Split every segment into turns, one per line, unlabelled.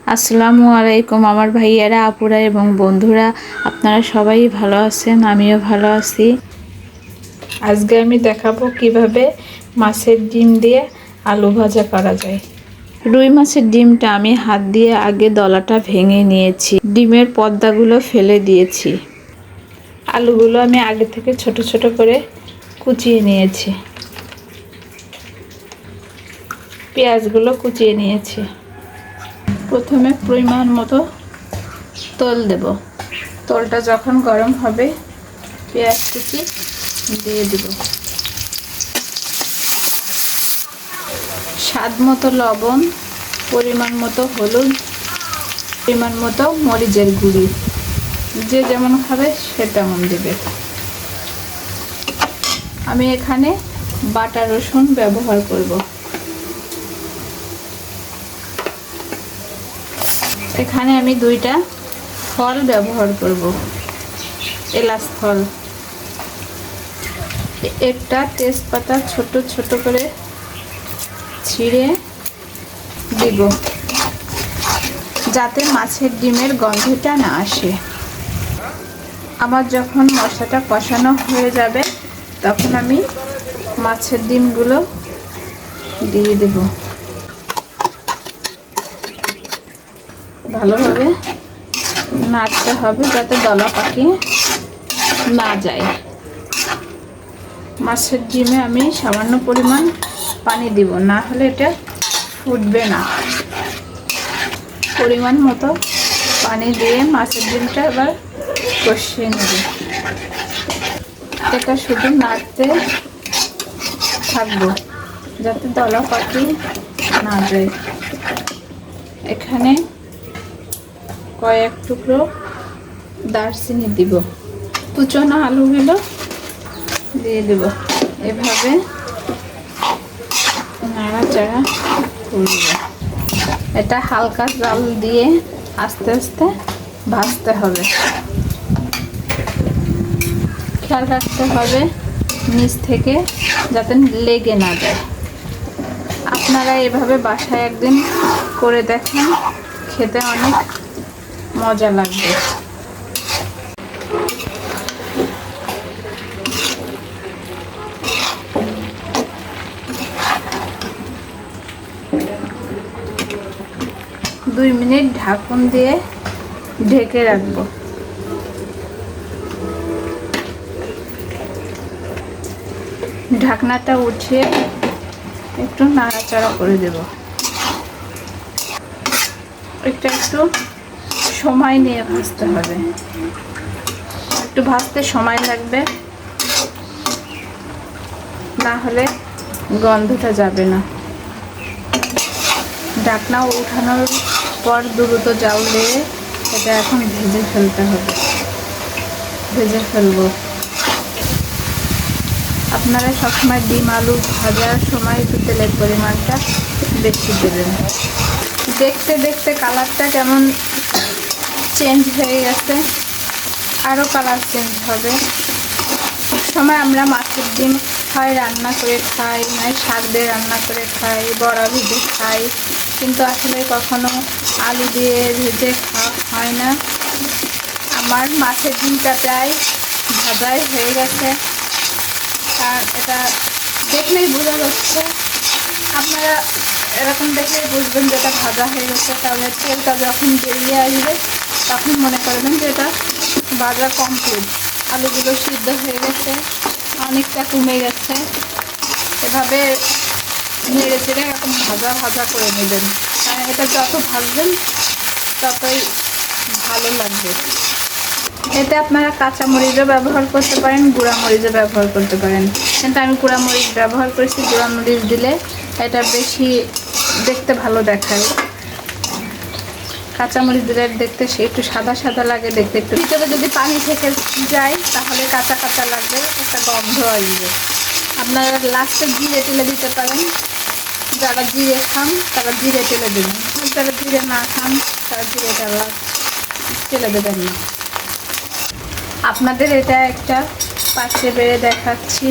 আসসালামু আলাইকুম আমার ভাইয়ারা আপুরা এবং বন্ধুরা, আপনারা সবাই ভালো আছেন, আমিও ভালো আছি। আজকে আমি দেখাবো কিভাবে মাছের ডিম দিয়ে আলু ভাজা করা যায়। রুই মাছের ডিমটা আমি হাত দিয়ে আগে দলাটা ভেঙে নিয়েছি, ডিমের পর্দাগুলো ফেলে দিয়েছি। আলুগুলো আমি আগে থেকে ছোট ছোট করে কুচিয়ে নিয়েছি, পেঁয়াজগুলো কুচিয়ে নিয়েছি। প্রথমে পরিমাণ মতো তেল দেব, তেলটা যখন গরম হবে পেঁয়াজ কুচি দিয়ে দেব, স্বাদ মতো লবণ, পরিমাণ মতো হলুদ, পরিমাণ মতো মরিচের গুঁড়ি, যে যেমন খাবে সে তেমন দেবে। আমি এখানে বাটা রসুন ব্যবহার করব। এখানে আমি 2টা ফল ব্যবহার করব, এলাচ ফল, একটা তেজপাতা ছোট ছোট করে ছিঁড়ে দিব, যাতে মাছের ডিমের গন্ধটা না আসে। আমার যখন মশলাটা কষানো হয়ে যাবে তখন আমি মাছের ডিমগুলো দিয়ে দেব। ভালোভাবে নাড়তে হবে যাতে দলা পাকিয়ে না যায়। মাছের ডিমে আমি সামান্য পরিমাণ পানি দিব, না হলে এটা ফুটবে না। পরিমাণ মতো পানি দিয়ে মাছের ডিমটা এবার কষিয়ে নেব। এটা শুধু নাড়তে থাকবো যাতে দলা পাকিয়ে না যায়। এখানে কয়েক টুকরো দারচিনি দিব, কুচনো আলুগুলো দিয়ে দেব। এভাবে নাড়াচাড়া করব। এটা হালকা জাল দিয়ে আস্তে আস্তে ভাজতে হবে। খেয়াল রাখতে হবে নিচ থেকে যাতে লেগে না যায়। আপনারা এভাবে বাসায় একদিন করে দেখেন, খেতে অনেক মজা লাগবে। দুই মিনিট ঢাকন দিয়ে ঢেকে রাখবো। ঢাকনাটা উঠিয়ে একটু নাড়াচাড়া করে দেব। এটা একটু সময় নিয়ে ভাজতে হবে, একটু ভাজতে সময় লাগবে, না হলে গন্ধটা যাবে না। ঢাকনা উঠানোর পর দ্রুত জাল দিয়ে এটা এখন ভেজে ফেলতে হবে, ভেজে ফেলবো। আপনারা সবসময় ডিম আলু ভাজার সময় একটু তেলের পরিমাণটা বেশি দেবেন। দেখতে দেখতে কালারটা কেমন চেঞ্জ হয়ে গেছে, আরও কালার চেঞ্জ হবে। সময় আমরা মাছের ডিম হয় রান্না করে খাই, নয় শাক দিয়ে রান্না করে খাই, বড়া ভেজে খাই, কিন্তু আসলে কখনো আলু দিয়ে ভেজে খাওয়া হয় না। আমার মাছের ডিমটা প্রায় ভাজাই হয়ে গেছে, আর এটা দেখলেই বোঝা যাচ্ছে। আপনারা এরকম দেখলেই বুঝবেন যে এটা ভাজা হয়ে গেছে। তাহলে তেলটা যখন বেরিয়ে আসবে তখন মনে করবেন যে এটা ভাজা কমপ্লিট। আলুগুলো সিদ্ধ হয়ে গেছে, অনেকটা কমে গেছে। এভাবে নেড়ে চেড়ে এরকম ভাজা ভাজা করে নেবেন, কারণ এটা যত ভাজবেন ততই ভালো লাগবে। এতে আপনারা কাঁচা মরিচও ব্যবহার করতে পারেন, গুঁড়া মরিচও ব্যবহার করতে পারেন, কিন্তু আমি গুঁড়া মরিচ ব্যবহার করেছি। গুঁড়া মরিচ দিলে এটা বেশি দেখতে ভালো দেখায়। কাঁচা মরিচ দিলে দেখতে সে একটু সাদা সাদা লাগে দেখতে, একটু ভিতরে যদি পানি থেকে যায় তাহলে কাঁচা কাঁচা লাগবে, একটা গন্ধ আসবে। আপনারা লাস্টে জিরে তেলে দিতে পারেন, যারা জিরে খান তারা জিরে তেলে দেবেন, যারা জিরে না খান তারা জিরেটা তেলে দেবেন না। আপনাদের এটা একটা পাশে বেড়ে দেখাচ্ছি,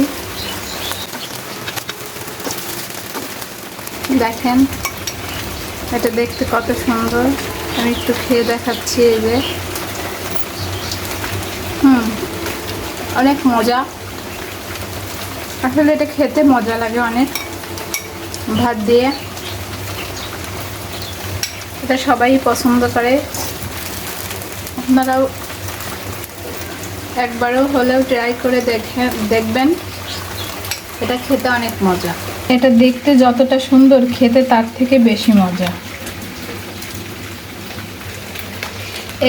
দেখেন এটা দেখতে কত সুন্দর, আমি একটু খেয়ে দেখাচ্ছি। এই যে অনেক মজা, আসলে এটা খেতে মজা লাগে অনেক ভাত দিয়ে। এটা সবাই পছন্দ করে, আপনারাও একবারও হলেও ট্রাই করে দেখবেন, এটা খেতে অনেক মজা। এটা দেখতে যতটা সুন্দর, খেতে তার থেকে বেশি মজা।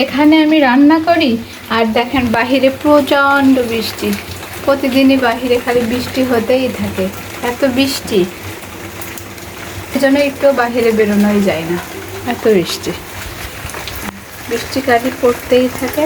এখানে আমি রান্না করি আর দেখেন বাহিরে প্রচণ্ড বৃষ্টি, প্রতিদিনই বাহিরে খালি বৃষ্টি হতেই থাকে, এত বৃষ্টি, এজন্য একটু বাহিরে বেরোনোই যায় না, এত বৃষ্টি, বৃষ্টি খালি পড়তেই থাকে।